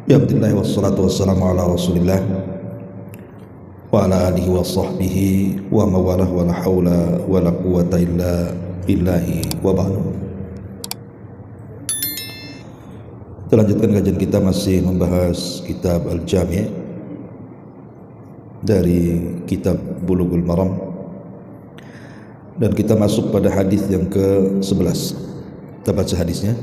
Ya Alhamdulillah wassalatu wassalamu ala rasulillah wa ala alihi wa sahbihi wa mawalah wa la hawla wa la quwata illa billahi wa ba'du. Kita lanjutkan kajian kita, masih membahas kitab Al-Jami' dari kitab Bulughul Maram, dan kita masuk pada hadis yang ke-11. Kita baca hadisnya.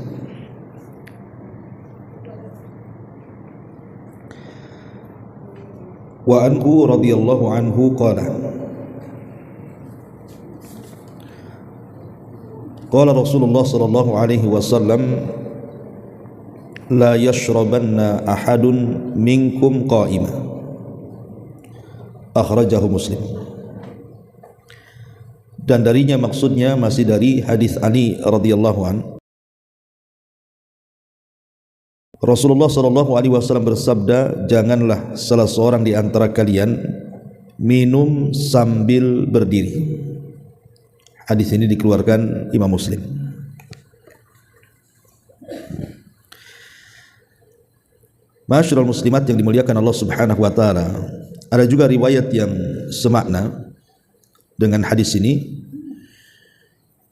Wa anhu radhiyallahu anhu qala qala Rasulullah sallallahu alaihi wasallam la yashrabanna ahadun minkum qa'ima, akhrajahu Muslim. Dan darinya, maksudnya masih dari hadis Ali radhiyallahu an, Rasulullah sallallahu alaihi wasallam bersabda, janganlah salah seorang di antara kalian minum sambil berdiri. Hadis ini dikeluarkan Imam Muslim. Ma'asyiral muslimat yang dimuliakan Allah Subhanahu wa taala, ada juga riwayat yang semakna dengan hadis ini.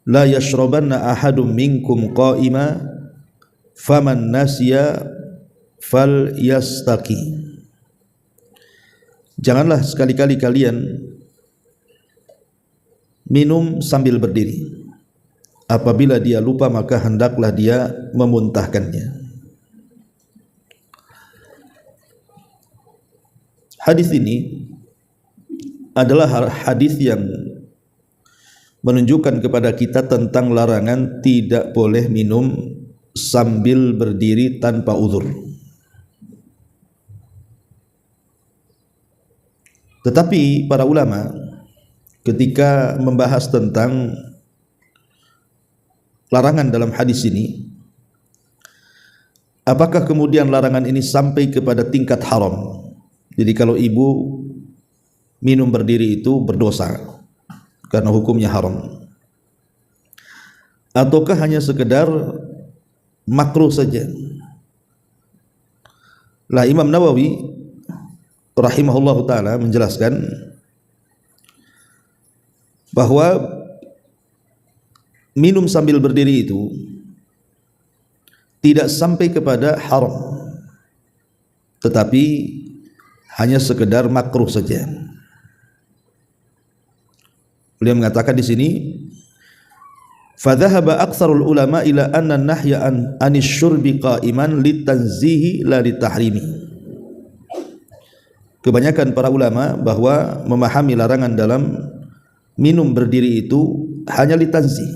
La yashrabanna ahadum minkum qa'ima faman nasiya fal yastaqi. Janganlah sekali-kali kalian minum sambil berdiri. Apabila dia lupa, maka hendaklah dia memuntahkannya. Hadis ini adalah hadis yang menunjukkan kepada kita tentang larangan tidak boleh minum sambil berdiri tanpa uzur. Tetapi para ulama ketika membahas tentang larangan dalam hadis ini, apakah kemudian larangan ini sampai kepada tingkat haram? Jadi kalau ibu minum berdiri itu berdosa karena hukumnya haram, ataukah hanya sekedar makruh saja? Lah, Imam Nawawi rahimahullahu taala menjelaskan bahwa minum sambil berdiri itu tidak sampai kepada haram, tetapi hanya sekedar makruh saja. Beliau mengatakan di sini, fadhahaba aktsarul ulama ila anna nahya anis syurbi qa'iman litanzihi la litahrimi. Kebanyakan para ulama bahwa memahami larangan dalam minum berdiri itu hanya litanzih,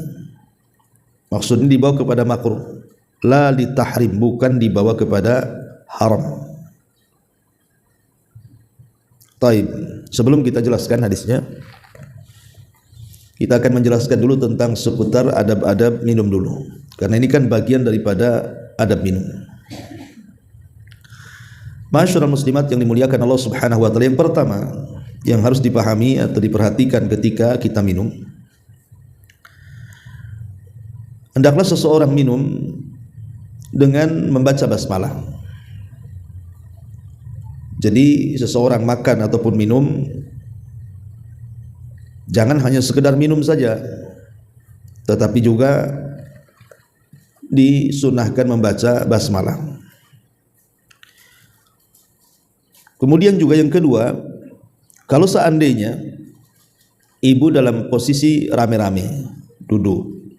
maksudnya dibawa kepada makruh, la litahrim, bukan dibawa kepada haram. Taib, sebelum kita jelaskan hadisnya, kita akan menjelaskan dulu tentang seputar adab-adab minum dulu, karena ini kan bagian daripada adab minum. Ma'asyiral muslimat yang dimuliakan Allah Subhanahu wa taala, yang pertama yang harus dipahami atau diperhatikan ketika kita minum, hendaklah seseorang minum dengan membaca basmalah. Jadi seseorang makan ataupun minum, jangan hanya sekedar minum saja, tetapi juga disunahkan membaca basmalah. Kemudian juga yang kedua, kalau seandainya ibu dalam posisi rame-rame duduk,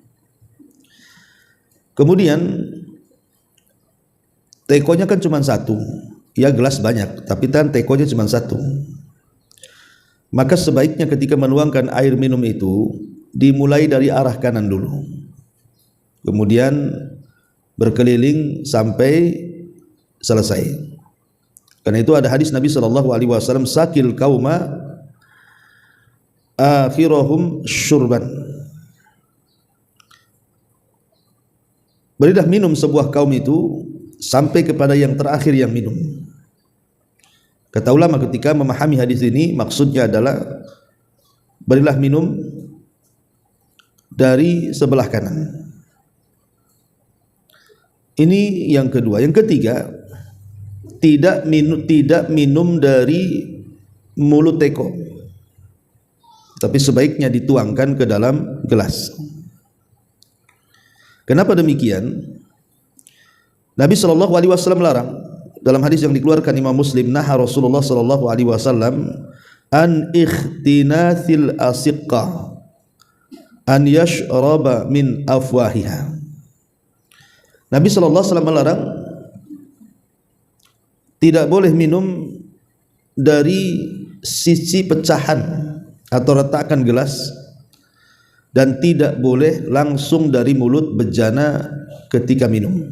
kemudian tekonya kan cuma satu, ya gelas banyak, tapi kan tekonya cuma satu, maka sebaiknya ketika menuangkan air minum itu dimulai dari arah kanan dulu, kemudian berkeliling sampai selesai. Karena itu ada hadis Nabi sallallahu alaihi wasallam, sakil qauma akhiruhum syurban. Berilah minum sebuah kaum itu sampai kepada yang terakhir yang minum. Kata ulama ketika memahami hadis ini, maksudnya adalah berilah minum dari sebelah kanan. Ini yang kedua. Yang ketiga, tidak minum dari mulut teko, tapi sebaiknya dituangkan ke dalam gelas. Kenapa demikian? Nabi SAW melarang dalam hadis yang dikeluarkan Imam Muslim, naha Rasulullah SAW an ikhtinatsil asiqqa an yashraba min afwahiha. Nabi SAW melarang tidak boleh minum dari sisi pecahan atau retakan gelas, dan tidak boleh langsung dari mulut bejana ketika minum.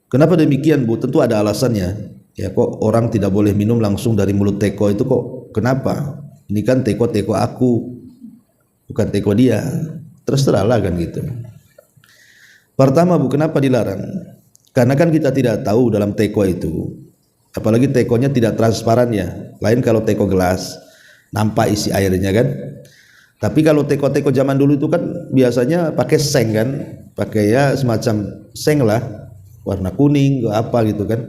Kenapa demikian, Bu? Tentu ada alasannya. Ya, kok orang tidak boleh minum langsung dari mulut teko itu kok? Kenapa? Ini kan teko aku, bukan teko dia. Terus teranglah kan gitu. Pertama, Bu, kenapa dilarang? Karena kan kita tidak tahu dalam teko itu, apalagi tekonya tidak transparan ya. Lain kalau teko gelas, nampak isi airnya kan. Tapi kalau teko-teko zaman dulu itu kan biasanya pakai seng kan, pakai ya semacam seng lah, warna kuning apa gitu kan.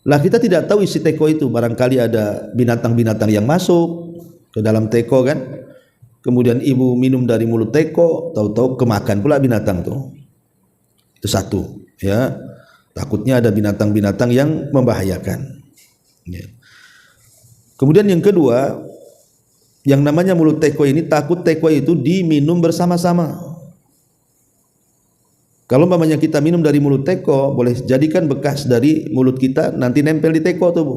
Lah kita tidak tahu isi teko itu, barangkali ada binatang-binatang yang masuk ke dalam teko kan. Kemudian ibu minum dari mulut teko, tahu-tahu kemakan pula binatang tuh. Itu satu, ya. Takutnya ada binatang-binatang yang membahayakan. Ya. Kemudian yang kedua, yang namanya mulut teko ini, takut teko itu diminum bersama-sama. Kalau umpamanya kita minum dari mulut teko, boleh jadikan bekas dari mulut kita nanti nempel di teko tuh, Bu.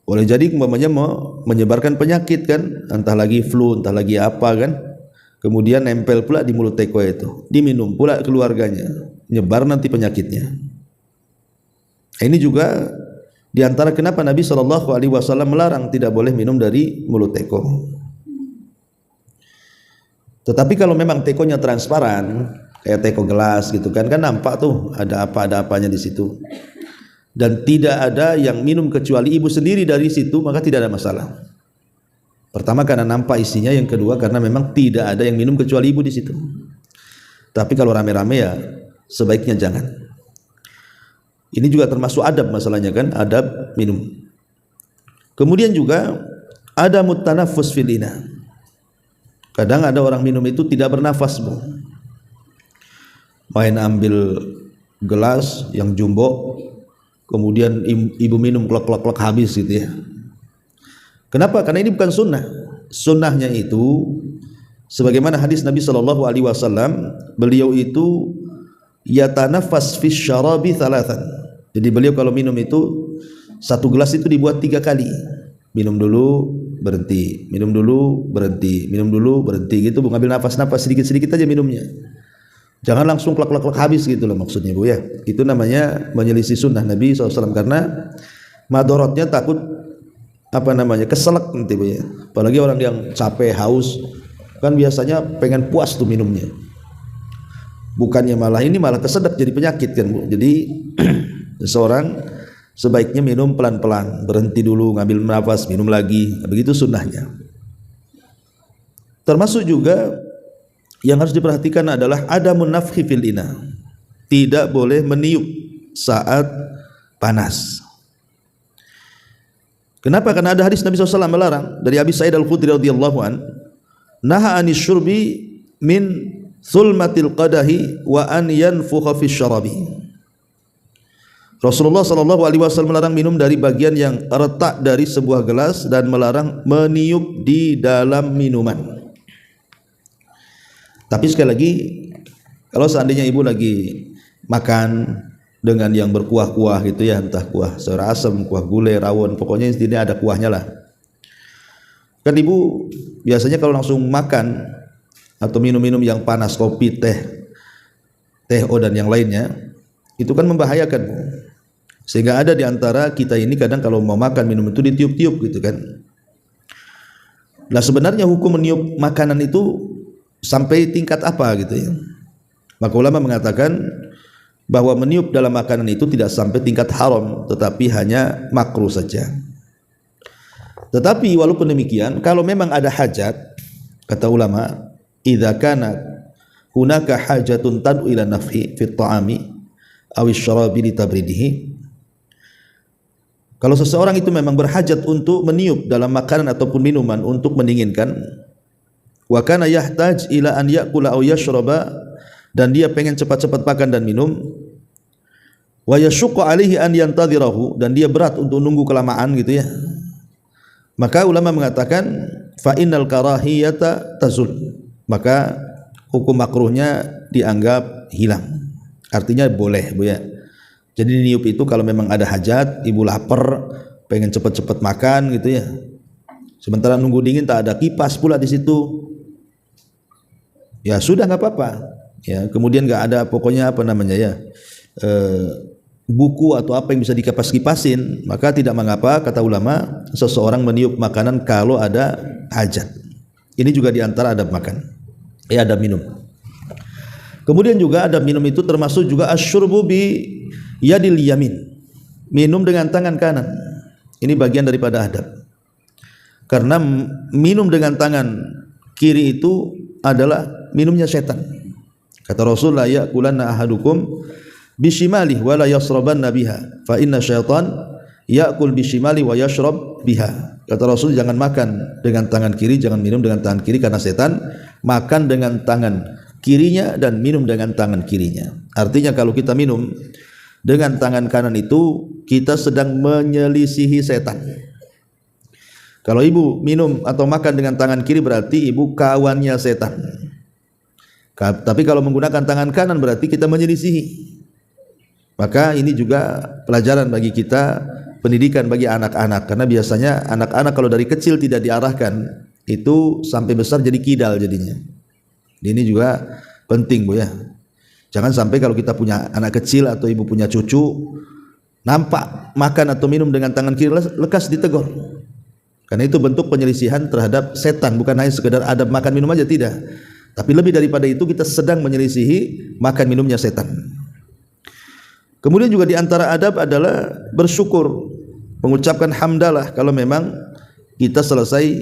Boleh jadi umpamanya mau menyebarkan penyakit kan, entah lagi flu, entah lagi apa kan. Kemudian nempel pula di mulut teko itu, diminum pula keluarganya, nyebar nanti penyakitnya. Ini juga di antara kenapa Nabi SAW melarang tidak boleh minum dari mulut teko. Tetapi kalau memang tekonya transparan, kayak teko gelas gitu kan nampak tuh ada apa-apanya di situ, dan tidak ada yang minum kecuali ibu sendiri dari situ, maka tidak ada masalah. Pertama karena nampak isinya, yang kedua karena memang tidak ada yang minum kecuali ibu di situ. Tapi kalau rame-rame ya sebaiknya jangan. Ini juga termasuk adab masalahnya kan, adab minum. Kemudian juga ada mutanafus fil ina. Kadang ada orang minum itu tidak bernafas, Bu. Main ambil gelas yang jumbo, kemudian ibu minum klok habis gitu ya. Kenapa? Karena ini bukan sunnah. Sunnahnya itu sebagaimana hadis Nabi SAW, beliau itu yatanafas fi syarabi thalathan. Jadi beliau kalau minum itu satu gelas itu dibuat 3 kali. Minum dulu berhenti, minum dulu berhenti, minum dulu berhenti gitu, Bu. Ngambil nafas-nafas sedikit-sedikit aja minumnya. Jangan langsung klak habis gitu loh maksudnya, Bu ya. Itu namanya menyelisih sunnah Nabi SAW, karena madorotnya takut keselak nanti, Bu ya. Apalagi orang yang capek, haus kan biasanya pengen puas tuh minumnya. Bukannya malah kesedap jadi penyakit kan, Bu. Jadi seseorang sebaiknya minum pelan-pelan, berhenti dulu, ngambil nafas, minum lagi. Begitu sunnahnya. Termasuk juga yang harus diperhatikan adalah adamun nafhi fil ina. Tidak boleh meniup saat panas. Kenapa? Karena ada hadis Nabi SAW melarang dari Abi Sa'id Al-Khudri radhiyallahu an, naha anis syurbi min thulmatil qadahi wa an yanfukha fi syarabi. Rasulullah SAW melarang minum dari bagian yang retak dari sebuah gelas dan melarang meniup di dalam minuman. Tapi sekali lagi, kalau seandainya ibu lagi makan dengan yang berkuah-kuah gitu ya, entah kuah sayur asam, kuah gulai, rawon, pokoknya intinya ada kuahnya lah. Kan ibu biasanya kalau langsung makan atau minum-minum yang panas, kopi, teh, dan yang lainnya, itu kan membahayakan. Sehingga ada di antara kita ini kadang kalau mau makan minum itu ditiup-tiup gitu kan. Nah sebenarnya hukum meniup makanan itu sampai tingkat apa gitu ya. Maka ulama mengatakan bahwa meniup dalam makanan itu tidak sampai tingkat haram, tetapi hanya makruh saja. Tetapi walaupun demikian, kalau memang ada hajat, kata ulama, idza kana hunaka hajatun tad'u ila nafhi fi at-ta'ami aw asy-syarabi li tabridihi. Kalau seseorang itu memang berhajat untuk meniup dalam makanan ataupun minuman untuk mendinginkan, wa kana yahtaj ila an ya'kula aw yashraba, dan dia pengen cepat-cepat makan dan minum, wa yashqa alaihi an yantadhirahu, dan dia berat untuk nunggu kelamaan gitu ya, maka ulama mengatakan fa innal karahiyata tazul, maka hukum makruhnya dianggap hilang. Artinya boleh Bu ya. Jadi niup itu kalau memang ada hajat, ibu lapar, pengen cepat-cepat makan gitu ya. Sementara nunggu dingin tak ada kipas pula di situ. Ya sudah nggak apa-apa. Ya, kemudian nggak ada pokoknya apa namanya ya, buku atau apa yang bisa dikipas-kipasin, maka tidak mengapa kata ulama seseorang meniup makanan kalau ada hajat. Ini juga diantara adab makan. Adab minum. Kemudian juga adab minum itu termasuk juga asyurbu bi yadil yamin, minum dengan tangan kanan. Ini bagian daripada adab. Karena minum dengan tangan kiri itu adalah minumnya setan. Kata Rasul, la ya'kulanna ahadukum bishimalih wa la yasrabanna biha fa inna syaitan ya'kul bishimali wa yashrab biha. Kata Rasul, jangan makan dengan tangan kiri, jangan minum dengan tangan kiri, karena setan makan dengan tangan kirinya dan minum dengan tangan kirinya. Artinya kalau kita minum dengan tangan kanan itu kita sedang menyelisihi setan. Kalau ibu minum atau makan dengan tangan kiri berarti ibu kawannya setan. Tapi kalau menggunakan tangan kanan berarti kita menyelisihi. Maka ini juga pelajaran bagi kita, pendidikan bagi anak-anak, karena biasanya anak-anak kalau dari kecil tidak diarahkan itu sampai besar jadi kidal jadinya. Ini juga penting Bu ya. Jangan sampai kalau kita punya anak kecil atau ibu punya cucu nampak makan atau minum dengan tangan kiri, lekas ditegur. Karena itu bentuk penyelisihan terhadap setan, bukan hanya sekedar adab makan minum aja, tidak. Tapi lebih daripada itu kita sedang menyelisihi makan minumnya setan. Kemudian juga di antara adab adalah bersyukur, mengucapkan hamdalah kalau memang kita selesai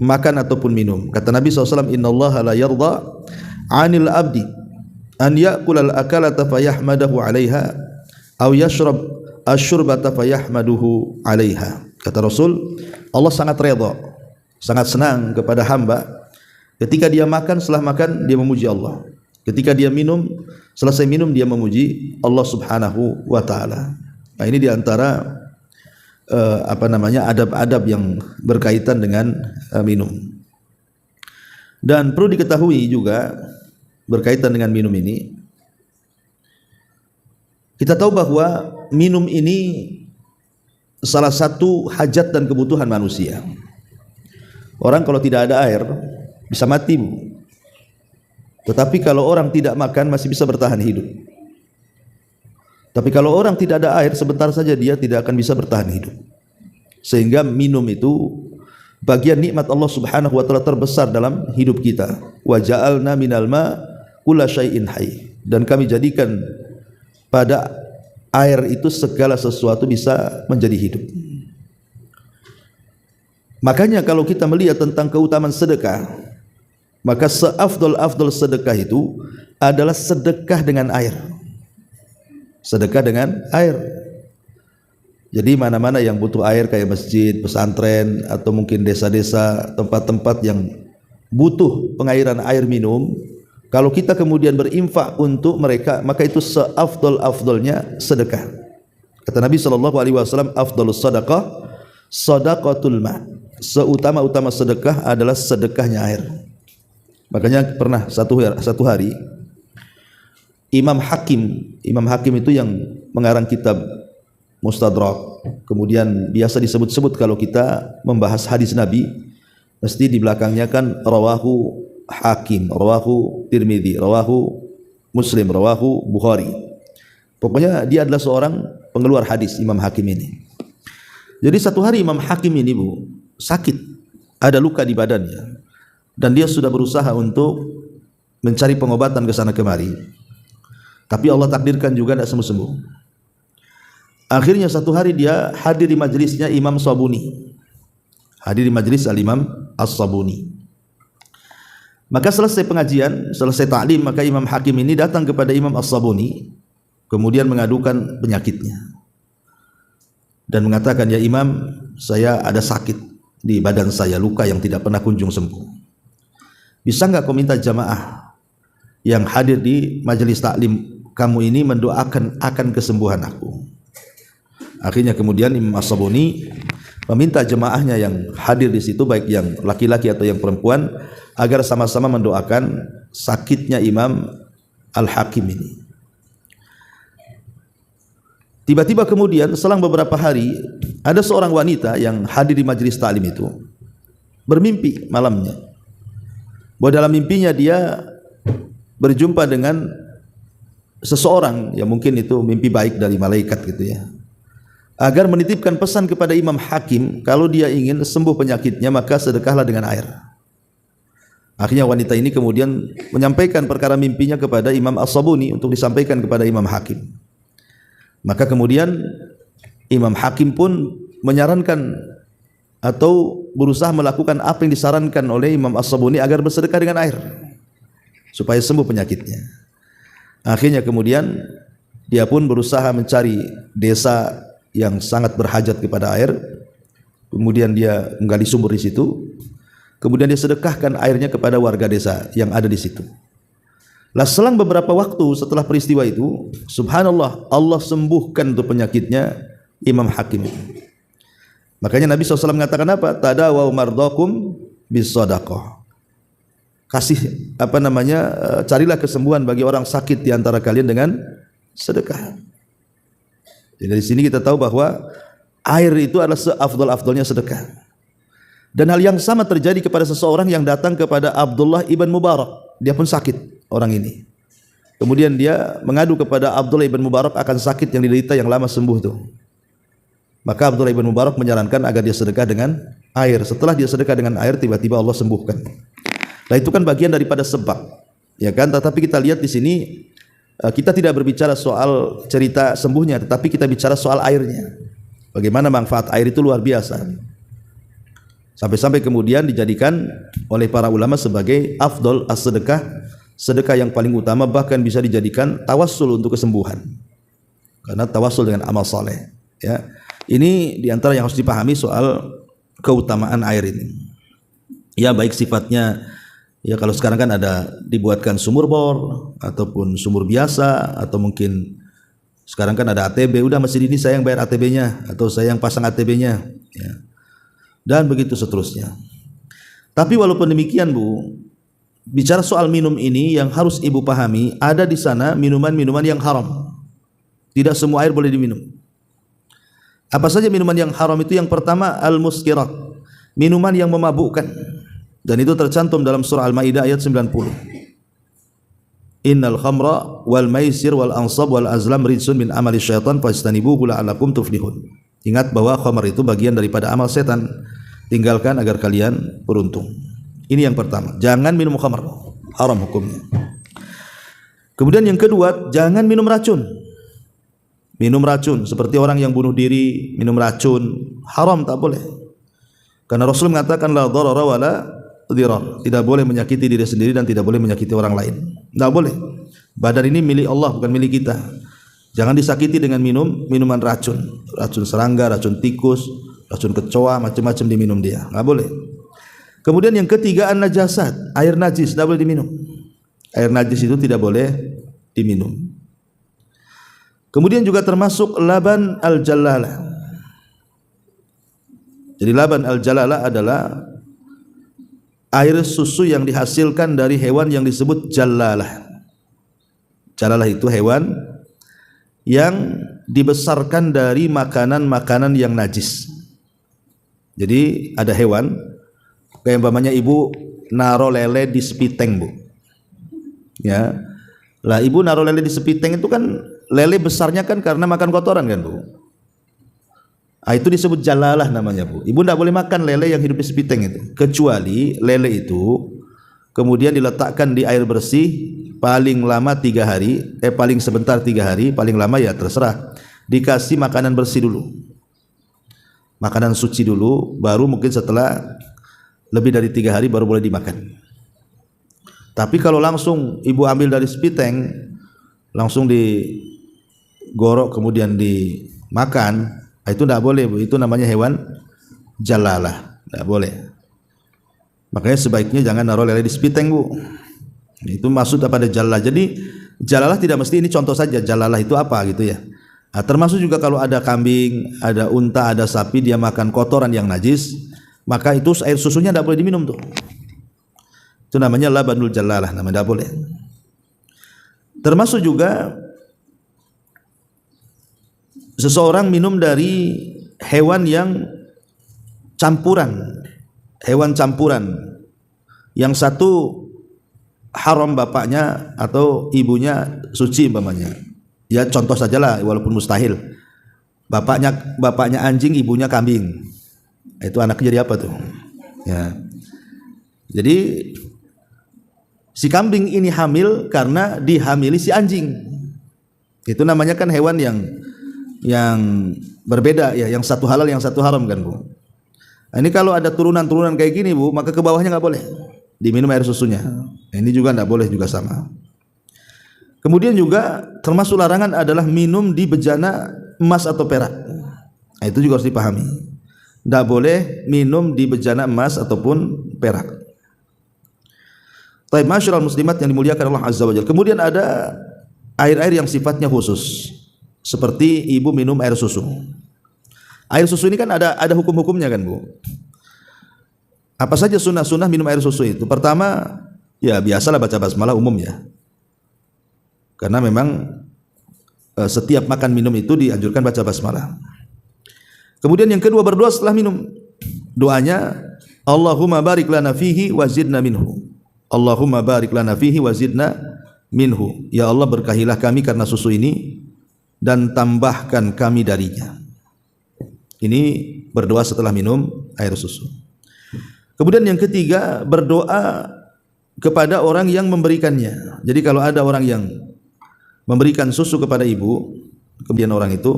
makan ataupun minum. Kata Nabi SAW, innallaha la yarda 'anil abdi an ya'kulal akalata fayahmadahu 'alaiha aw yashrab asy-syurbata fayahmaduhu 'alaiha. Kata Rasul, Allah sangat redha, sangat senang kepada hamba ketika dia makan, setelah makan dia memuji Allah. Ketika dia minum, selesai minum dia memuji Allah Subhanahu wa taala. Nah, ini di antara adab-adab yang berkaitan dengan minum. Dan perlu diketahui juga berkaitan dengan minum ini, kita tahu bahwa minum ini salah satu hajat dan kebutuhan manusia. Orang kalau tidak ada air bisa mati, Bu. Tetapi kalau orang tidak makan masih bisa bertahan hidup. Tapi kalau orang tidak ada air, sebentar saja dia tidak akan bisa bertahan hidup. Sehingga minum itu bagian nikmat Allah Subhanahu wa taala terbesar dalam hidup kita. Wa ja'alna minal ma kulla syai'in hayy. Dan kami jadikan pada air itu segala sesuatu bisa menjadi hidup. Makanya kalau kita melihat tentang keutamaan sedekah, maka seafdol-afdol sedekah itu adalah sedekah dengan air. Sedekah dengan air. Jadi mana-mana yang butuh air kayak masjid, pesantren, atau mungkin desa-desa, tempat-tempat yang butuh pengairan air minum, kalau kita kemudian berinfak untuk mereka, maka itu seafdol-afdolnya sedekah. Kata Nabi SAW, afdolus sadaqah sadaqatul ma. Seutama-utama sedekah adalah sedekahnya air. Makanya pernah satu hari Imam Hakim itu yang mengarang kitab Mustadrak, kemudian biasa disebut-sebut kalau kita membahas hadis Nabi mesti di belakangnya kan rawahu Hakim, rawahu Tirmidzi, rawahu Muslim, rawahu Bukhari. Pokoknya dia adalah seorang pengeluar hadis, Imam Hakim ini. Jadi satu hari Imam Hakim ini, Bu, sakit, ada luka di badannya, dan dia sudah berusaha untuk mencari pengobatan ke sana kemari, tapi Allah takdirkan juga tidak sembuh-sembuh. Akhirnya satu hari dia hadir di majelisnya Imam Sabuni, hadir di majelis Al-Imam As-Sabuni. Maka selesai pengajian, selesai ta'lim, maka Imam Hakim ini datang kepada Imam As-Sabuni, kemudian mengadukan penyakitnya dan mengatakan, ya Imam, saya ada sakit di badan saya, luka yang tidak pernah kunjung sembuh. Bisa enggak kau minta jamaah yang hadir di majelis taklim kamu ini mendoakan akan kesembuhan aku? Akhirnya kemudian Imam As-Sabuni meminta jemaahnya yang hadir di situ, baik yang laki-laki atau yang perempuan, agar sama-sama mendoakan sakitnya Imam Al-Hakim ini. Tiba-tiba kemudian selang beberapa hari, ada seorang wanita yang hadir di majelis taklim itu bermimpi malamnya, bahwa dalam mimpinya dia berjumpa dengan seseorang yang mungkin itu mimpi baik dari malaikat gitu ya, agar menitipkan pesan kepada Imam Hakim, kalau dia ingin sembuh penyakitnya maka sedekahlah dengan air. Akhirnya wanita ini kemudian menyampaikan perkara mimpinya kepada Imam As-Sabuni untuk disampaikan kepada Imam Hakim. Maka kemudian Imam Hakim pun menyarankan atau berusaha melakukan apa yang disarankan oleh Imam As-Sabuni agar bersedekah dengan air supaya sembuh penyakitnya. Akhirnya kemudian dia pun berusaha mencari desa yang sangat berhajat kepada air. Kemudian dia menggali sumur di situ. Kemudian dia sedekahkan airnya kepada warga desa yang ada di situ. Lah selang beberapa waktu setelah peristiwa itu, subhanallah, Allah sembuhkan tuh penyakitnya Imam Hakim. Makanya Nabi SAW mengatakan apa? Tadawaw mardakum bisadaqah. Kasih carilah kesembuhan bagi orang sakit di antara kalian dengan sedekah. Jadi dari sini kita tahu bahwa air itu adalah seafdal-afdalnya sedekah. Dan hal yang sama terjadi kepada seseorang yang datang kepada Abdullah ibn Mubarak. Dia pun sakit orang ini. Kemudian dia mengadu kepada Abdullah ibn Mubarak akan sakit yang diderita yang lama sembuh tuh. Maka Abdullah ibn Mubarak menyarankan agar dia sedekah dengan air. Setelah dia sedekah dengan air, tiba-tiba Allah sembuhkan. Nah itu kan bagian daripada sebab, ya kan? Tetapi kita lihat di sini kita tidak berbicara soal cerita sembuhnya, tetapi kita bicara soal airnya. Bagaimana manfaat air itu luar biasa. Sampai-sampai kemudian dijadikan oleh para ulama sebagai afdal as-sedekah, sedekah yang paling utama, bahkan bisa dijadikan tawassul untuk kesembuhan. Karena tawassul dengan amal saleh, ya. Ini diantara yang harus dipahami soal keutamaan air ini. Ya baik sifatnya, ya kalau sekarang kan ada dibuatkan sumur bor ataupun sumur biasa, atau mungkin sekarang kan ada ATB, udah masjid ini saya yang bayar ATB-nya atau saya yang pasang ATB-nya, ya. Dan begitu seterusnya. Tapi walaupun demikian Bu, bicara soal minum ini yang harus Ibu pahami, ada di sana minuman-minuman yang haram. Tidak semua air boleh diminum. Apa saja minuman yang haram itu? Yang pertama al-muskirat, minuman yang memabukkan. Dan itu tercantum dalam surah Al-Maidah ayat 90. Innal khamra wal maisir wal ansab wal azlam rijsun min amali syaitan fajtanibuhu la'allakum tuflihun. Ingat bahwa khamar itu bagian daripada amal setan, tinggalkan agar kalian beruntung. Ini yang pertama, jangan minum khamar, haram hukumnya. Kemudian yang kedua, jangan minum racun. Minum racun seperti orang yang bunuh diri, minum racun, haram, tak boleh. Karena Rasul mengatakan la dharara wala dhirar, tidak boleh menyakiti diri sendiri dan tidak boleh menyakiti orang lain. Tidak boleh. Badan ini milik Allah, bukan milik kita. Jangan disakiti dengan minuman racun, racun serangga, racun tikus, racun kecoa, macam-macam diminum dia, nggak boleh. Kemudian yang ketiga an-najasat, air najis tidak boleh diminum. Air najis itu tidak boleh diminum. Kemudian juga termasuk laban al-jalalah. Jadi laban al-jalalah adalah air susu yang dihasilkan dari hewan yang disebut jalalah. Jalalah itu hewan yang dibesarkan dari makanan-makanan yang najis. Jadi ada hewan, kayak umpamanya ibu naro lele di sepiteng Bu, ya. Lah ibu naro lele di sepiteng itu kan lele besarnya kan karena makan kotoran kan Bu. Itu disebut jalalah namanya Bu. Ibu tidak boleh makan lele yang hidup di sepiteng itu, kecuali lele itu kemudian diletakkan di air bersih paling lama 3 hari, paling sebentar 3 hari, paling lama ya terserah. Dikasih makanan bersih dulu, makanan suci dulu, baru mungkin setelah lebih dari 3 hari baru boleh dimakan. Tapi kalau langsung ibu ambil dari spiteng, langsung digorok kemudian dimakan, itu tidak boleh Bu. Itu namanya hewan jalalah, tidak boleh. Makanya sebaiknya jangan naruh lele di spiteng Bu. Itu maksud pada jalalah. Jadi jalalah tidak mesti, ini contoh saja, jalalah itu apa gitu ya. Nah, termasuk juga kalau ada kambing, ada unta, ada sapi, dia makan kotoran yang najis, maka itu air susunya tidak boleh diminum tuh. Itu namanya labanul jalalah, namanya tidak boleh. Termasuk juga seseorang minum dari hewan yang campuran, hewan campuran, yang satu haram bapaknya atau ibunya suci umpamanya. Ya contoh sajalah, walaupun mustahil. Bapaknya anjing, ibunya kambing. Itu anaknya jadi apa tuh? Ya. Jadi si kambing ini hamil karena dihamili si anjing. Itu namanya kan hewan yang berbeda ya, yang satu halal, yang satu haram kan Bu. Nah, ini kalau ada turunan-turunan kayak gini Bu, maka ke bawahnya nggak boleh diminum air susunya. Nah, ini juga nggak boleh juga sama. Kemudian juga termasuk larangan adalah minum di bejana emas atau perak. Nah, itu juga harus dipahami. Tidak boleh minum di bejana emas ataupun perak. Taib masyarakat muslimat yang dimuliakan Allah Azza wa Jalla. Kemudian ada air-air yang sifatnya khusus, seperti ibu minum air susu. Air susu ini kan ada hukum-hukumnya kan Bu. Apa saja sunnah-sunnah minum air susu itu? Pertama, ya biasalah baca basmalah umum ya. Karena memang setiap makan minum itu dianjurkan baca basmalah. Kemudian yang kedua, berdoa setelah minum. Doanya Allahumma barik lana fihi wa zidna minhu. Allahumma barik lana fihi wa zidna minhu. Ya Allah, berkahilah kami karena susu ini dan tambahkan kami darinya. Ini berdoa setelah minum air susu. Kemudian yang ketiga, berdoa kepada orang yang memberikannya. Jadi kalau ada orang yang memberikan susu kepada ibu, kemudian orang itu,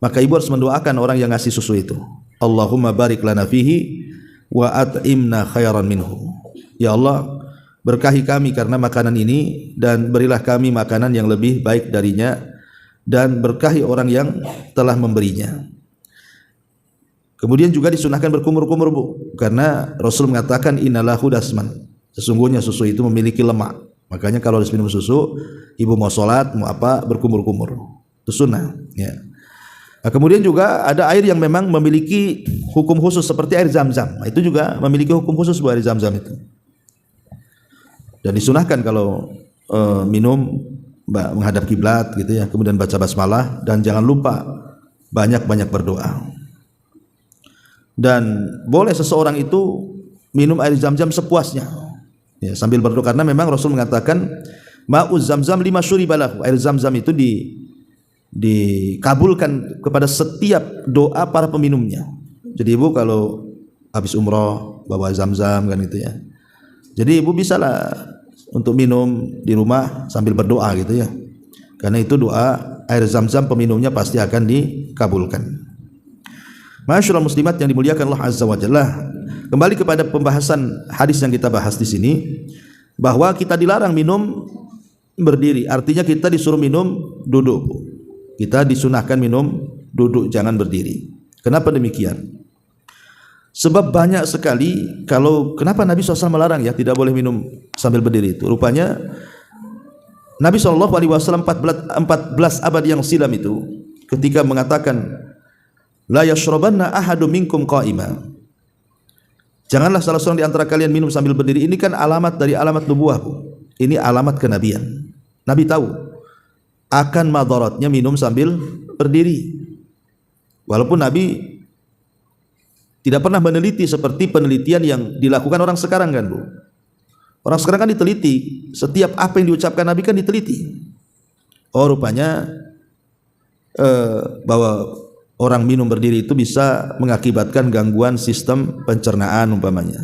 maka ibu harus mendoakan orang yang ngasih susu itu. Allahumma barik lana fihi wa at'imna khairan minhu. Ya Allah, berkahi kami karena makanan ini dan berilah kami makanan yang lebih baik darinya, dan berkahi orang yang telah memberinya. Kemudian juga disunahkan berkumur-kumur Bu, karena Rasul mengatakan innalahu dasman, sesungguhnya susu itu memiliki lemak. Makanya kalau harus minum susu, ibu mau sholat, mau apa, berkumur-kumur. Itu sunnah ya. Nah, kemudian juga ada air yang memang memiliki hukum khusus seperti air zam-zam. Nah, itu juga memiliki hukum khusus buat air zam-zam itu. Dan disunahkan kalau minum menghadap kiblat gitu ya, kemudian baca basmalah, dan jangan lupa banyak-banyak berdoa. Dan boleh seseorang itu minum air zam-zam sepuasnya ya, sambil berdoa, karena memang Rasul mengatakan ma'uz zam-zam lima syuribalahu. Air zam-zam itu dikabulkan kepada setiap doa para peminumnya. Jadi ibu kalau habis umroh bawa zam-zam kan itu ya. Jadi ibu bisalah untuk minum di rumah sambil berdoa gitu ya. Karena itu doa air zam-zam peminumnya pasti akan dikabulkan. Masyaallah muslimat yang dimuliakan Allah Azza wa Jalla. Kembali kepada pembahasan hadis yang kita bahas di sini, bahwa kita dilarang minum berdiri. Artinya kita disuruh minum duduk. Kita disunahkan minum duduk, jangan berdiri. Kenapa demikian? Sebab banyak sekali, kenapa Nabi SAW melarang ya tidak boleh minum sambil berdiri itu. Rupanya Nabi SAW 14 abad yang silam itu ketika mengatakan la yashrabanna ahadum minkum qa'ima. Janganlah salah seorang di antara kalian minum sambil berdiri. Ini kan alamat dari alamat nubuah Bu. Ini alamat kenabian. Nabi tahu akan madaratnya minum sambil berdiri. Walaupun Nabi tidak pernah meneliti seperti penelitian yang dilakukan orang sekarang kan Bu. Orang sekarang kan diteliti, setiap apa yang diucapkan Nabi kan diteliti. Oh rupanya bahwa orang minum berdiri itu bisa mengakibatkan gangguan sistem pencernaan umpamanya,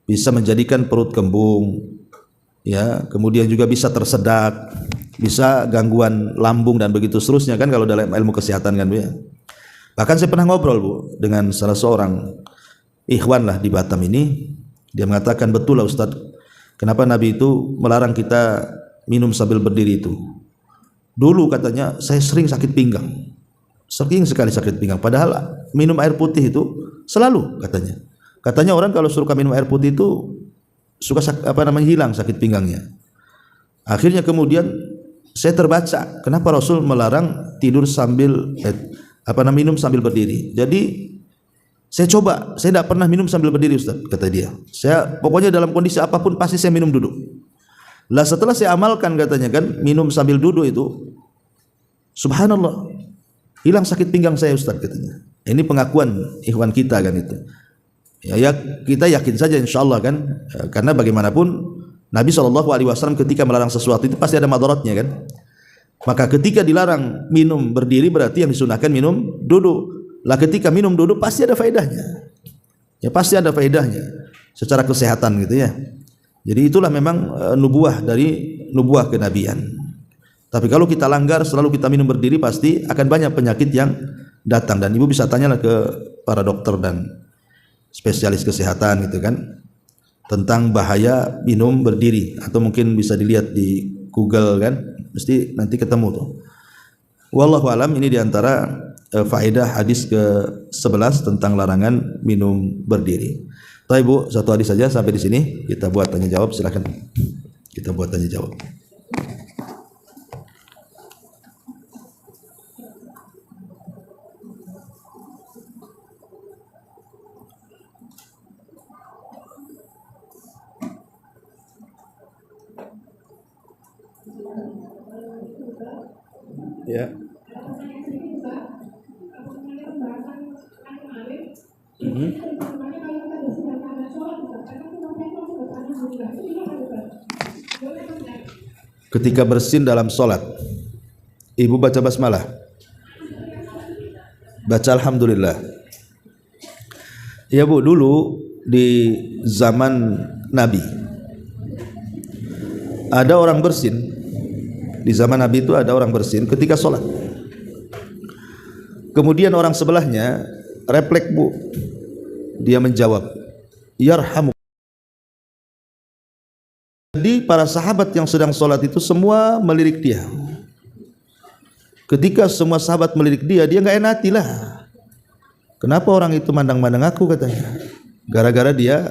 bisa menjadikan perut kembung ya, kemudian juga bisa tersedak, bisa gangguan lambung dan begitu seterusnya kan kalau dalam ilmu kesehatan kan Bu ya. Bahkan saya pernah ngobrol Bu dengan salah seorang ikhwan lah di Batam ini, dia mengatakan betul lah Ustaz, Kenapa Nabi itu melarang kita minum sambil berdiri itu? Dulu katanya saya sering sakit pinggang, sering sekali sakit pinggang. Padahal minum air putih itu selalu katanya. Katanya orang kalau suruh minum air putih itu suka hilang sakit pinggangnya. Akhirnya kemudian saya terbaca kenapa Rasul melarang tidur sambil minum sambil berdiri. Jadi saya coba, saya tidak pernah minum sambil berdiri Ustaz, kata dia. Saya pokoknya dalam kondisi apapun pasti saya minum duduk. Lah setelah saya amalkan katanya kan minum sambil duduk itu, subhanallah, hilang sakit pinggang saya Ustaz katanya. Ini pengakuan ikhwan kita kan itu. Ya kita yakin saja insyaallah kan, karena bagaimanapun Nabi SAW ketika melarang sesuatu itu pasti ada madaratnya kan. Maka ketika dilarang minum berdiri berarti yang disunahkan minum duduk. Lah ketika minum duduk pasti ada faedahnya. Ya pasti ada faedahnya secara kesehatan gitu ya. Jadi itulah memang nubuah dari nubuah kenabian. Tapi kalau kita langgar selalu kita minum berdiri pasti akan banyak penyakit yang datang, dan ibu bisa tanyalah ke para dokter dan spesialis kesehatan gitu kan tentang bahaya minum berdiri, atau mungkin bisa dilihat di Google kan, mesti nanti ketemu tuh. Wallahu alam, ini diantara faedah hadis ke-11 tentang larangan minum berdiri. Baik Bu, satu hadis saja sampai di sini. Kita buat tanya jawab, silakan. Kita buat tanya jawab. Ya. Ketika bersin dalam sholat, ibu baca basmalah, baca alhamdulillah. Ya Bu, dulu di zaman Nabi ada orang bersin. Di zaman Nabi itu ada orang bersin ketika sholat. Kemudian orang sebelahnya refleks Bu, dia menjawab, yarhamu. Jadi para sahabat yang sedang sholat itu semua melirik dia. Ketika semua sahabat melirik dia, dia nggak enati lah. Kenapa orang itu mandang-mandang aku, katanya. Gara-gara dia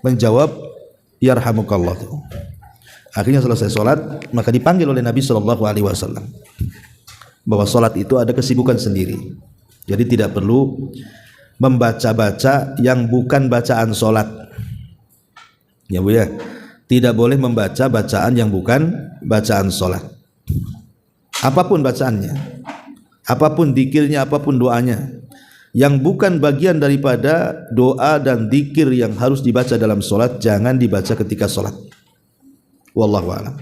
menjawab yarhamukallah. Akhirnya selesai sholat, maka dipanggil oleh Nabi SAW bahwa sholat itu ada kesibukan sendiri. Jadi tidak perlu membaca-baca yang bukan bacaan sholat. Ya Bu ya, tidak boleh membaca bacaan yang bukan bacaan sholat. Apapun bacaannya, apapun dzikirnya, apapun doanya, yang bukan bagian daripada doa dan dzikir yang harus dibaca dalam sholat, jangan dibaca ketika sholat. Wallahu a'lam.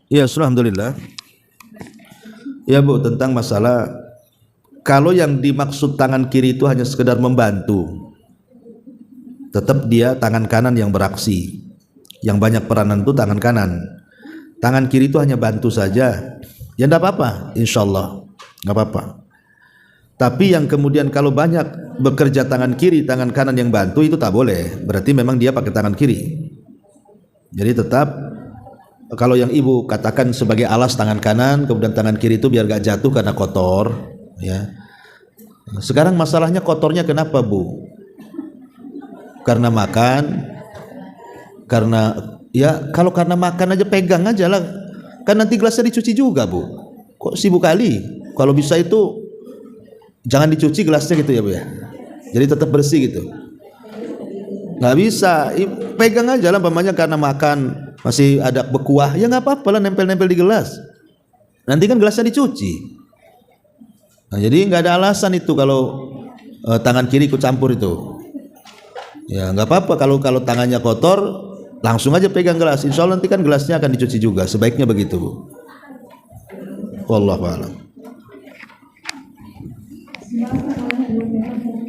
Ya, alhamdulillah. Ya Bu, tentang masalah kalau yang dimaksud tangan kiri itu hanya sekedar membantu, tetap dia tangan kanan yang beraksi. Yang banyak peranan itu tangan kanan. Tangan kiri itu hanya bantu saja. Ya enggak apa-apa, insyaallah enggak apa-apa. Tapi yang kemudian kalau banyak bekerja tangan kiri, tangan kanan yang bantu, itu tak boleh. Berarti memang dia pakai tangan kiri. Jadi tetap kalau yang ibu katakan sebagai alas tangan kanan, kemudian tangan kiri itu biar gak jatuh karena kotor. Ya. Sekarang masalahnya kotornya kenapa Bu? Karena makan, karena ya kalau karena makan aja pegang aja lah, kan nanti gelasnya dicuci juga Bu. Kok sibuk kali? Kalau bisa itu jangan dicuci gelasnya gitu ya Bu ya. Jadi tetap bersih gitu. Nggak bisa, pegang aja lah, umpamanya karena makan masih ada bekuah, ya nggak apa-apa lah, nempel-nempel di gelas. Nanti kan gelasnya dicuci. Nah, jadi nggak ada alasan itu kalau tangan kiri ikut campur itu. Ya nggak apa-apa kalau tangannya kotor, langsung aja pegang gelas. Insya Allah nanti kan gelasnya akan dicuci juga. Sebaiknya begitu Bu. Wallahu a'lam.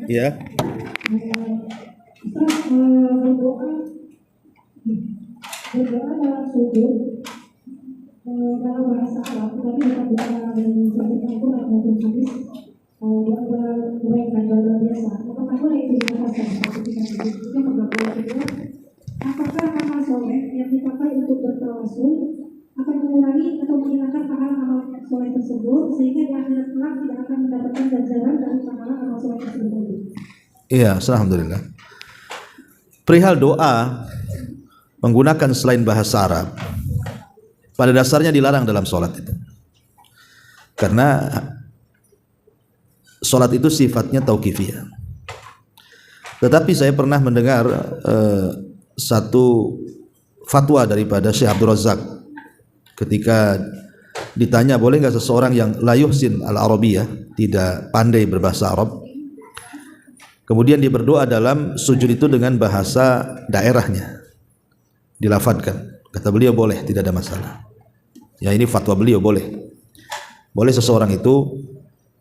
Ya. Berdoa dalam sujud dalam bahasa Arab, tadi berdoa dan seperti itu maupun hadis dia berkebaikan luar biasa. Apakah boleh digunakan ketika sujud? Itu yang pertama. Kedua, apakah amal soleh yang dipakai untuk bertawasul akan mengurangi atau menghilangkan pahala amal soleh tersebut sehingga di akhirat kelak tidak akan mendapatkan ganjaran dari pahala amal soleh tersebut? Iya, alhamdulillah. Perihal doa menggunakan selain bahasa Arab, pada dasarnya dilarang dalam sholat itu. Karena sholat itu sifatnya tauqifiyah. Tetapi saya pernah mendengar satu fatwa daripada Syekh Abdul Razak ketika ditanya boleh nggak seseorang yang la yuhsin al-arabiyah, tidak pandai berbahasa Arab, kemudian dia berdoa dalam sujud itu dengan bahasa daerahnya, dilafadkan. Kata beliau boleh, tidak ada masalah. Ya, ini fatwa beliau boleh. Boleh seseorang itu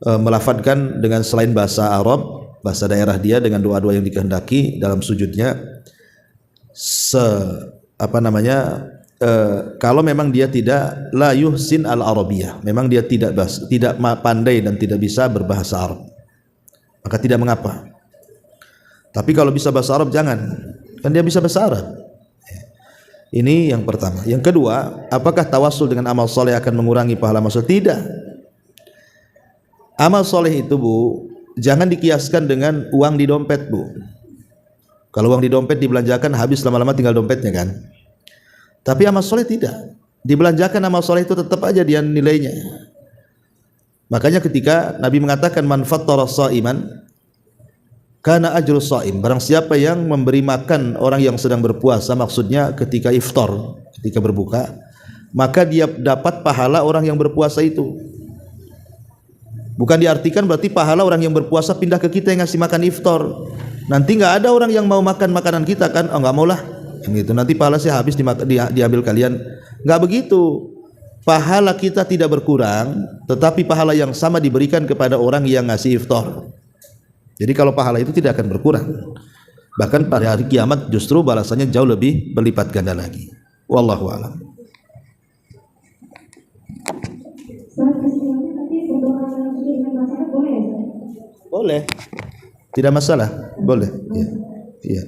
melafadkan dengan selain bahasa Arab, bahasa daerah dia dengan doa-doa yang dikehendaki dalam sujudnya. Kalau memang dia tidak la yuhsin al-arabiyah, memang dia tidak pandai dan tidak bisa berbahasa Arab, maka tidak mengapa. Tapi kalau bisa bahasa Arab jangan, kan dia bisa bahasa Arab. Ini yang pertama. Yang kedua, apakah tawasul dengan amal soleh akan mengurangi pahala amal soleh? Tidak. Amal soleh itu, Bu, jangan dikiaskan dengan uang di dompet, Bu. Kalau uang di dompet dibelanjakan habis lama-lama tinggal dompetnya kan. Tapi amal soleh tidak. Dibelanjakan amal soleh itu tetap aja dia nilainya. Makanya ketika Nabi mengatakan man fattara sha'iman kana ajru shaim, barang siapa yang memberi makan orang yang sedang berpuasa, maksudnya ketika iftar, ketika berbuka, maka dia dapat pahala orang yang berpuasa itu. Bukan diartikan berarti pahala orang yang berpuasa pindah ke kita yang ngasih makan iftar. Nanti nggak ada orang yang mau makan makanan kita kan? Oh nggak mau lah, gitu. Nanti pahala saya habis diambil kalian. Nggak begitu. Pahala kita tidak berkurang, tetapi pahala yang sama diberikan kepada orang yang ngasih iftar. Jadi kalau pahala itu tidak akan berkurang. Bahkan pada hari kiamat justru balasannya jauh lebih berlipat ganda lagi. Wallahu a'lam. Boleh. Tidak masalah. Boleh. Ya. Iya.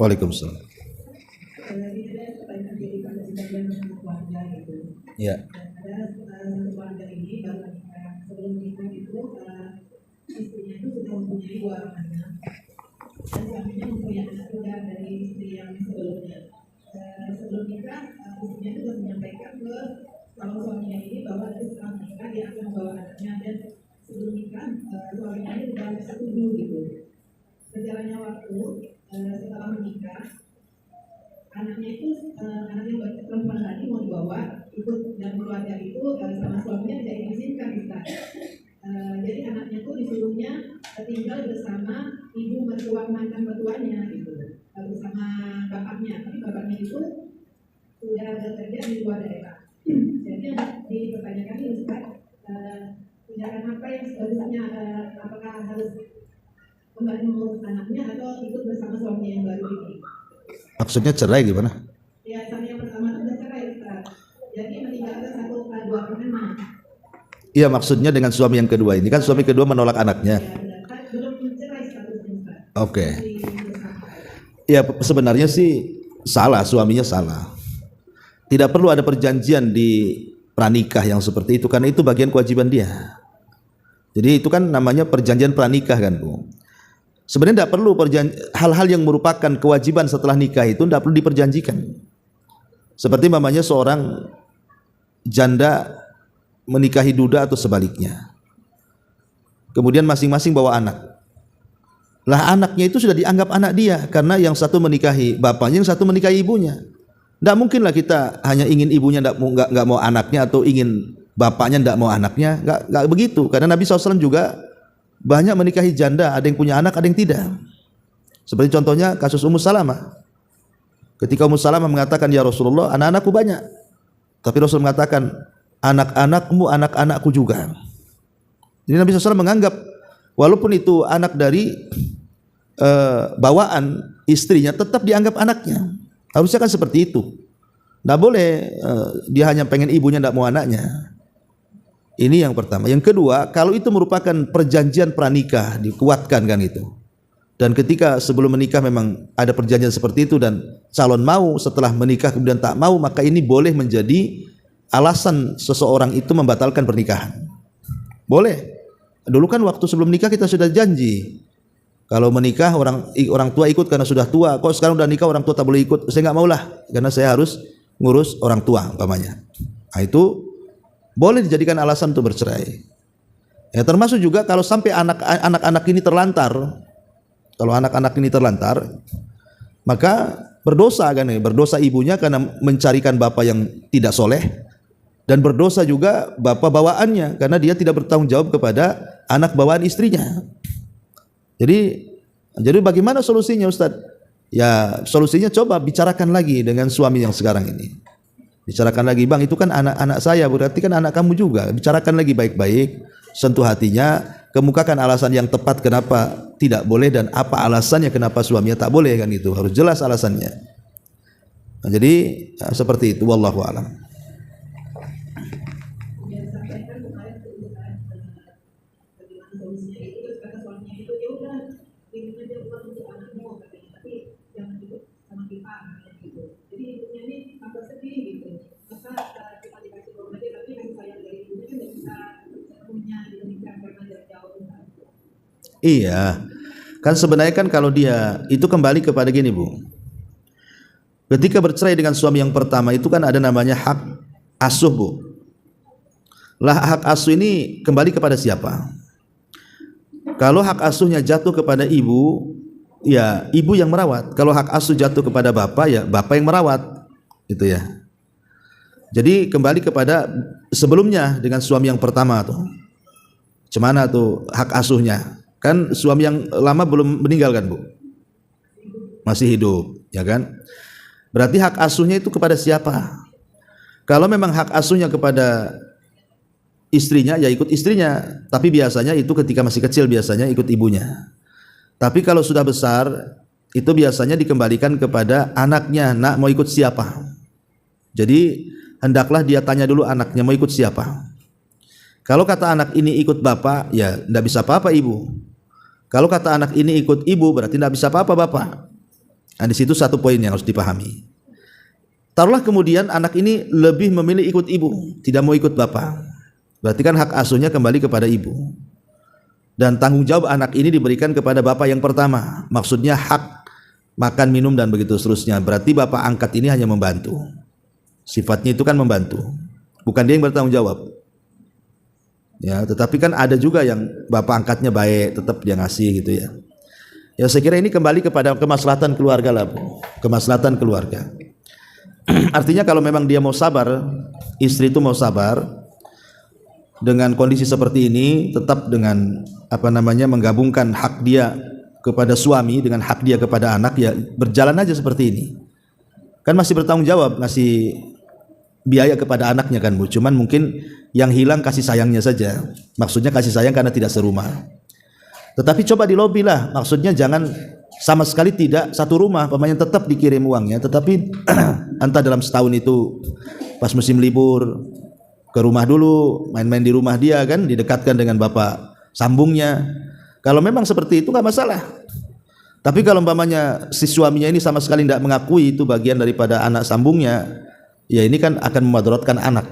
Waalaikumsalam. Ya. Ada keluarga ini sebelum nikah itu istrinya itu sudah mempunyai 2 anak dan suaminya mempunyai anak juga dari istri yang sebelumnya. Sebelum nikah istrinya itu sudah menyampaikan ke calon suaminya ini bahwa setelah nikah dia akan membawa anaknya, dan sebelum nikah suaminya ini sudah setuju gitu. Berjalannya waktu setelah menikah, anaknya itu anak yang perempuan tadi mau dibawa ikut, dan keluarga itu sama suaminya tidak diizinkan Ustaz. Jadi anaknya itu disuruhnya tinggal bersama ibu mertua, mantan mertuanya gitu, bersama bapaknya. Tapi bapaknya itu sudah bekerja di luar daerah. Jadi yang dipertanyakan ini Ustaz, tindakan apa yang seharusnya, apakah harus kembali mengurus anaknya atau ikut bersama suaminya yang baru ini? Maksudnya cerai gimana? Ya, sama yang pertama itu cerai Ustaz. Jadi meninggalkan 2 anak. Iya, maksudnya dengan suami yang kedua ini kan suami kedua menolak anaknya. Belum cerai statusnya Ustaz. Oke. Ya sebenarnya sih salah, suaminya salah. Tidak perlu ada perjanjian di pranikah yang seperti itu karena itu bagian kewajiban dia. Jadi itu kan namanya perjanjian pranikah kan, Bu. Sebenarnya tidak perlu hal-hal yang merupakan kewajiban setelah nikah itu tidak perlu diperjanjikan. Seperti mamanya seorang janda menikahi duda atau sebaliknya. Kemudian masing-masing bawa anak. Lah anaknya itu sudah dianggap anak dia karena yang satu menikahi bapaknya, yang satu menikahi ibunya. Tidak mungkinlah kita hanya ingin ibunya nggak mau anaknya atau ingin bapaknya tidak mau anaknya. Nggak begitu. Karena Nabi SAW juga banyak menikahi janda, ada yang punya anak, ada yang tidak. Seperti contohnya kasus Ummu Salamah. Ketika Ummu Salamah mengatakan, ya Rasulullah, anak-anakku banyak. Tapi Rasul mengatakan, anak-anakmu anak-anakku juga. Jadi Nabi SAW menganggap walaupun itu anak dari bawaan istrinya, tetap dianggap anaknya. Harusnya kan seperti itu. Tidak boleh dia hanya pengen ibunya, tidak mau anaknya. Ini yang pertama. Yang kedua, kalau itu merupakan perjanjian pranikah, dikuatkan kan itu. Dan ketika sebelum menikah memang ada perjanjian seperti itu dan calon mau, setelah menikah kemudian tak mau, maka ini boleh menjadi alasan seseorang itu membatalkan pernikahan. Boleh. Dulu kan waktu sebelum nikah kita sudah janji. Kalau menikah orang tua ikut karena sudah tua. Kok sekarang udah nikah orang tua tak boleh ikut? Saya nggak maulah karena saya harus ngurus orang tua umpamanya. Nah, itu boleh dijadikan alasan untuk bercerai. Ya, termasuk juga kalau sampai anak-anak ini terlantar. Kalau anak-anak ini terlantar, maka berdosa kan, berdosa ibunya karena mencarikan bapak yang tidak soleh, dan berdosa juga bapak bawaannya karena dia tidak bertanggung jawab kepada anak bawaan istrinya. Jadi bagaimana solusinya, Ustaz? Ya, solusinya coba bicarakan lagi dengan suami yang sekarang ini. Bicarakan lagi, Bang, itu kan anak-anak saya, berarti kan anak kamu juga. Bicarakan lagi baik-baik, sentuh hatinya, kemukakan alasan yang tepat kenapa tidak boleh dan apa alasannya kenapa suaminya tak boleh, kan itu. Harus jelas alasannya. Nah, jadi seperti itu, wallahu a'lam. Iya, kan sebenarnya kan kalau dia itu kembali kepada gini, Bu. Ketika bercerai dengan suami yang pertama itu kan ada namanya hak asuh, Bu. Lah hak asuh ini kembali kepada siapa? Kalau hak asuhnya jatuh kepada ibu, ya ibu yang merawat. Kalau hak asuh jatuh kepada bapak, ya bapak yang merawat. Itu ya. Jadi kembali kepada sebelumnya dengan suami yang pertama tuh. Cemana tuh hak asuhnya? Kan suami yang lama belum meninggal kan, Bu? Masih hidup, ya kan? Berarti hak asuhnya itu kepada siapa? Kalau memang hak asuhnya kepada istrinya, ya ikut istrinya. Tapi biasanya itu ketika masih kecil biasanya ikut ibunya. Tapi kalau sudah besar, itu biasanya dikembalikan kepada anaknya. Nak, mau ikut siapa? Jadi hendaklah dia tanya dulu anaknya mau ikut siapa. Kalau kata anak ini ikut bapak, ya tidak bisa apa-apa ibu. Kalau kata anak ini ikut ibu, berarti tidak bisa apa-apa bapak. Nah, di situ satu poin yang harus dipahami. Taruhlah kemudian anak ini lebih memilih ikut ibu, tidak mau ikut bapak. Berarti kan hak asuhnya kembali kepada ibu. Dan tanggung jawab anak ini diberikan kepada bapak yang pertama. Maksudnya hak makan, minum, dan begitu seterusnya. Berarti bapak angkat ini hanya membantu. Sifatnya itu kan membantu. Bukan dia yang bertanggung jawab. Ya, tetapi kan ada juga yang bapak angkatnya baik, tetap dia ngasih gitu ya. Ya, saya kira ini kembali kepada kemaslahatan keluarga lah, Bu. Kemaslahatan keluarga. Artinya kalau memang dia mau sabar, istri itu mau sabar dengan kondisi seperti ini, tetap dengan menggabungkan hak dia kepada suami dengan hak dia kepada anak, ya berjalan aja seperti ini. Kan masih bertanggung jawab, ngasih biaya kepada anaknya kan, Bu. Cuman mungkin yang hilang kasih sayangnya saja. Maksudnya kasih sayang karena tidak serumah. Tetapi coba di lobby lah. Maksudnya jangan sama sekali tidak satu rumah, pemain tetap dikirim uangnya. Tetapi entah dalam setahun itu pas musim libur ke rumah dulu, main-main di rumah dia kan, didekatkan dengan bapak sambungnya. Kalau memang seperti itu nggak masalah. Tapi kalau umpamanya si suaminya ini sama sekali tidak mengakui itu bagian daripada anak sambungnya, ya ini kan akan memudaratkan anak.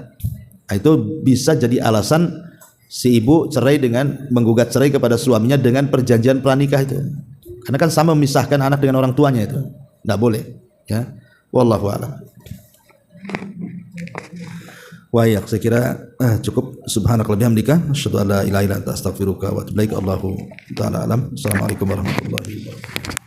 Nah, itu bisa jadi alasan si ibu cerai dengan menggugat cerai kepada suaminya dengan perjanjian pranikah itu. Karena kan sama memisahkan anak dengan orang tuanya itu. Tidak boleh, ya. Wallahu a'lam. Wah, ya, saya kira cukup. Subhanaka wa bihamdika asyhadu an la ilaha illa anta astaghfiruka wa atubu ilaik. Allahu ta'ala alam. Assalamualaikum warahmatullahi wabarakatuh.